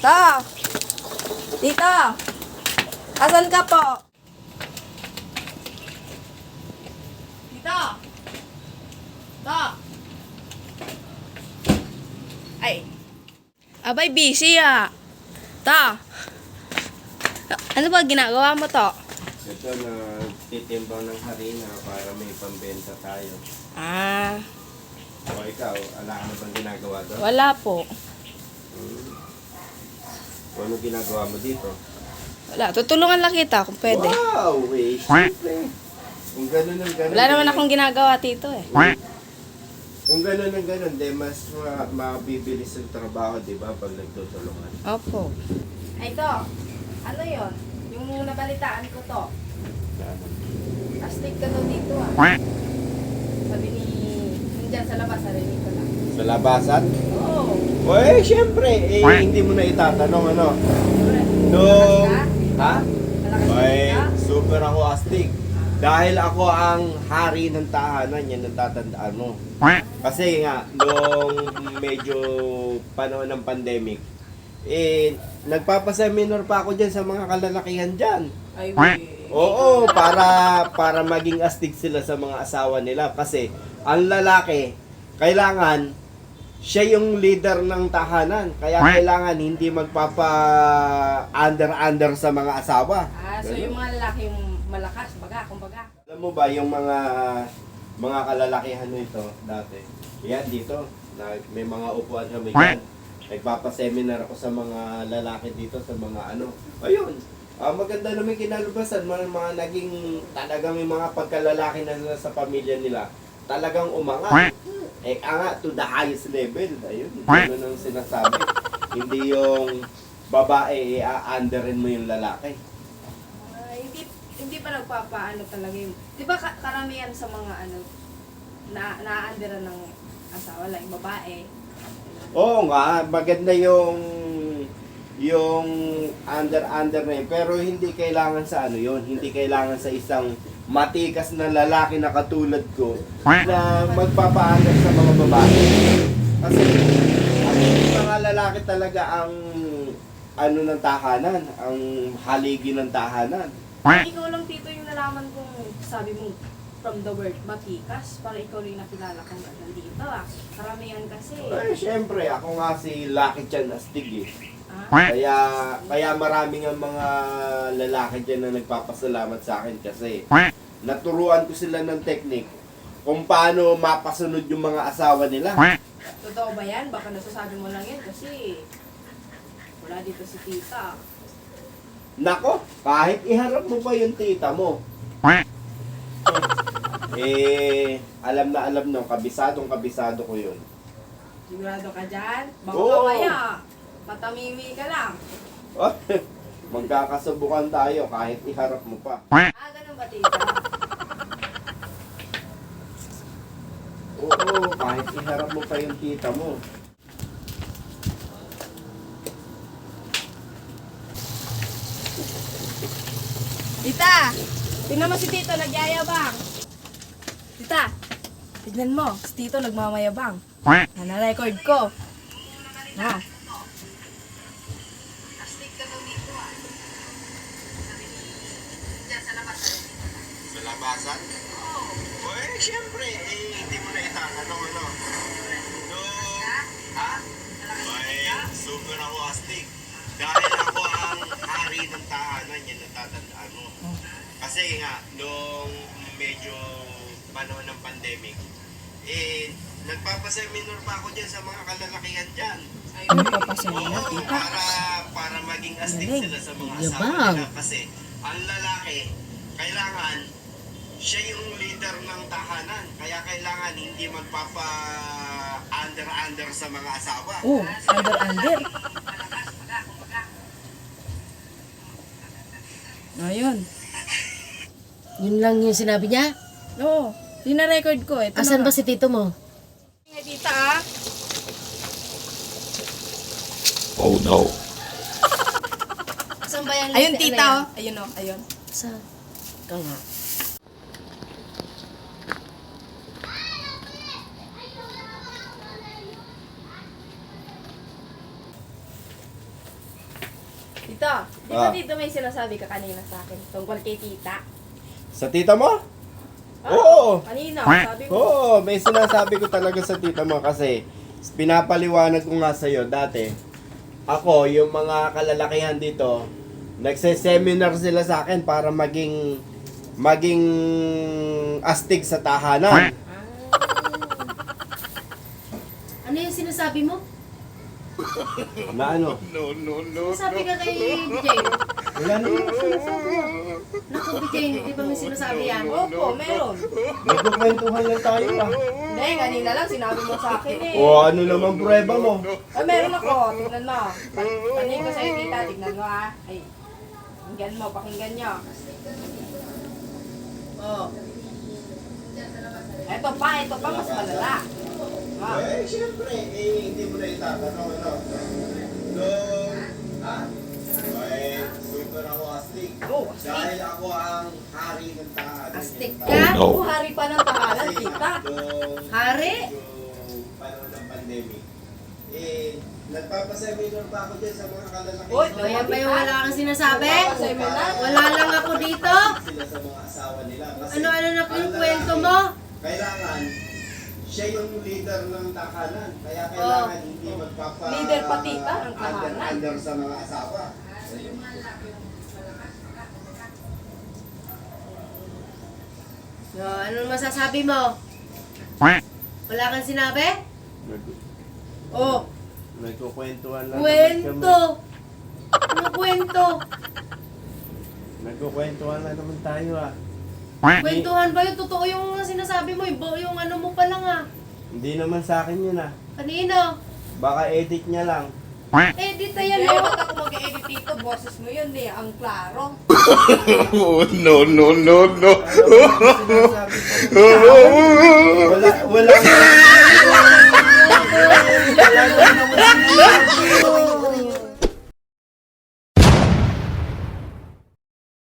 Ta! Tita! Asan ka po? Tita! Ta! Ay! Abay, busy ah! Ta! Ano ba ginagawa mo to? Ito na titimbang ng harina para may pambenta tayo. Ah, O ikaw, ala ka na bang ginagawa doon? wala po. Ano ginagawa mo dito? Wala, tutulungan lang kita kung pwede. Wow! Eh, siyempre. Kung gano'n ang gano'n. Wala naman akong ginagawa dito eh. Kung gano'n ang gano'n, mas mabibilis ang trabaho, di ba? Pag nagtutulungan. Opo. Ay, ito. Ano yon? Yung nabalitaan ko to. Astig ka daw dito ah. Sabi ni... Nandyan sa labas, narinig ko lang. Sa labasan? Oo. O eh, siyempre. Eh, hindi mo na itatanong ano. Nung... Ha? Malakas ka Ay, dito? super ako astig. Dahil ako ang hari ng tahanan, yan ang tatandaan mo. Kasi nga, nung medyo panahon ng pandemic, eh, nagpapaseminar pa ako dyan sa mga kalalakihan dyan. Ay, Oo, para maging astig sila sa mga asawa nila. Kasi, ang lalaki, kailangan, siya yung leader ng tahanan. Kaya kailangan hindi magpapa-under sa mga asawa. Ah, so yung mga lalaki yung malakas, baga, kumbaga. Alam mo ba yung mga kalalakihan nito dati? Yan dito, may mga upuan kami dyan. Nagpapaseminar ako sa mga lalaki dito, sa mga ano. Ayun, maganda naman kinalubasan, mga naging talagang may mga pagkalalaki na sa pamilya nila. Talagang umangat. Angat to the highest level. Ayun, yun ang sinasabi. Hindi yung babae, i-underin mo yung lalaki. Hindi pa nagpapaano talaga yung... Di ba karamihan sa mga ano, na-underan ng asawa lang, yung babae. Oo nga, maganda yung under na yun. Pero hindi kailangan sa ano yun. Hindi kailangan sa isang matikas na lalaki na katulad ko na magpapaandar sa mga babae. Kasi ang mga lalaki talaga ang ano ng tahanan, ang haligi ng tahanan. Ikaw lang, Tito, yung nalaman kong sabi mo from the word matikas, para ikaw rin nakilala kong gano'n dito ah. Karamihan kasi. Eh, syempre, ako nga si Lucky Chan Astig eh. Ah, Kaya maraming ang mga lalaki dyan na nagpapasalamat sa akin kasi naturuan ko sila ng technique kung paano mapasunod yung mga asawa nila. totoo ba yan? Baka nasasabi mo lang yan kasi wala dito si Tita. Nako, kahit iharap mo pa yung tita mo. Alam no, kabisado ko yun. Sigurado ka dyan? Baka Oo. mamaya, matamimi ka lang. Magkakasubukan tayo kahit iharap mo pa. Ah, ganun ba, Tita? Oo, kahit iharap mo pa yung tita mo. Tita! Tingnan mo si Tito, nagyayabang. Tita, tignan mo, si Tito nagmamayabang. Na-record ko. Na. Sa labasan? Oo. Eh, siyempre, hindi mo na itatanong ano. No, ha? Ay, super ako astig. Dahil ako ang hari ng tahanan, yan ang tatandaan mo. Kasi nga, nung medyo panahon ng pandemic, nagpapaseminar pa ako dyan sa mga kalalakihan dyan. Ay, nagpapaseminar, Tita. Para maging astig Galing. sila sa mga asawa nila. Kasi ang lalaki, kailangan siya yung leader ng tahanan. Kaya kailangan hindi magpapa-under sa mga asawa. Oh, under. Ayun. Yun lang yung sinabi niya? Oo, dina-record ko. Ito Asan na ba si tito mo? nga, Tita, ah. Oh no. Asan ba yan? Ayun, Tita, oh. Ayun, oh. Ayun. Saan? Ikaw nga. Tito, di ba Ah. dito may sinasabi ka kanina sa akin tungkol kay tita? Sa tita mo? Ah, Oo. Kanina, sabi mo. Oo, may sinasabi ko talaga sa tita mo kasi pinapaliwanag ko nga sa'yo dati. Ako, yung mga kalalakihan dito, nagse-seminar sila sa akin para maging astig sa tahanan. Ano yung sinasabi mo? Na ano? Sinasabi ka kay BJ. Wala naman ako sinasabi. Naku, BJ, di ba may sinasabi yan? Opo, meron. Nagkukwentuhan lang tayo ah. Hindi, kanina lang sinabi mo sa akin eh. O ano naman prueba mo? Ah, meron ako. Tignan mo. Kanina ko sa'yo, tita. Tignan mo ah. Ay, pakinggan mo, pakinggan nyo. Oh. Ito pa, mas malala. Ah. Eh, siyempre, hindi mo na itatanong, ano? Nung, super ako astig. Oh, astig. Dahil ako ang hari ng tahanan. Astig Yung ka? tahanan. Oh, hari pa ng tahanan, tita. Nung- Hari? Yung panahon ng pandemic. Nagpapaseminar pa ako dyan sa mga kalalaki. Uy, O yan ba yung wala kang sinasabi? Seminar? Wala lang ako dito? Sila sa mga asawa nila. Kasi Ano-ano na ang kwento lalaki, mo? Kailangan, siya yung leader ng tahanan. Kaya kailangan hindi magpapa... Leader pa, tita, ng tahanan. Under sa mga asawa. So, ano masasabi mo? Wala kang sinabi? Oh, Nagkukwentuhan lang. kwento! Ano kwento? Nagkukwentuhan lang naman tayo ah. Kwentuhan ba yun? Totoo yung sinasabi mo, yung ano mo pa lang ah. Hindi naman sa akin yun ah. Kanino? Baka edit niya lang. Edit na Hindi, yan oh. ba't ako mag-edit dito? Boses mo yun eh, ang klaro. No, no, no, no. Wala.